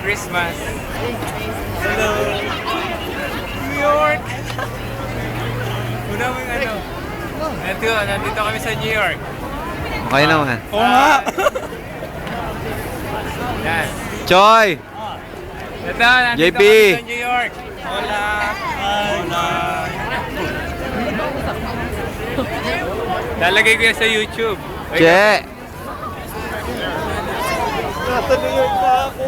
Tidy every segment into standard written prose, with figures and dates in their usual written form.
Christmas. Hello. New York. Una mo yung ano. Nandito kami sa New York. Okay naman. Oo nga. Yan. Choy! Ito, nandito JP. kami sa New York. Hola. Hola. Lalagay ko yan sa YouTube. Che! Nasa New York na ako.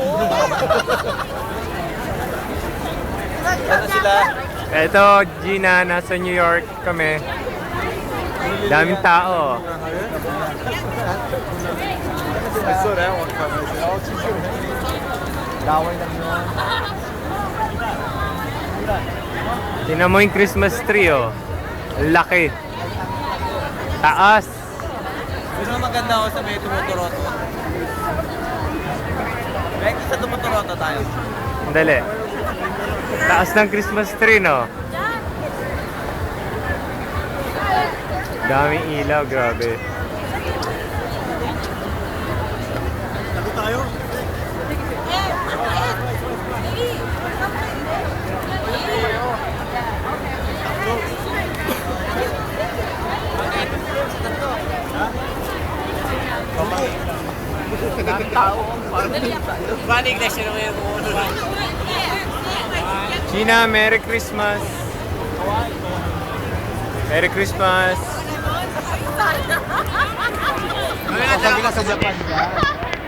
Ano sila? Ito, Gina, nasa New York kami. Daming tao. I saw that one coming. I said, oh, she's good. Laway lang yun. Tingnan mo yung Christmas tree, oh. Laki. Taas. Gusto mo maganda ako sa may tumutoroto? May isa tumutoroto tayo. Dali. Taas ng Christmas tree, no? Daming ilaw, grabe. Lago tayo? Gina, Merry Christmas. Merry Christmas. Sabi ka sa Japan ka?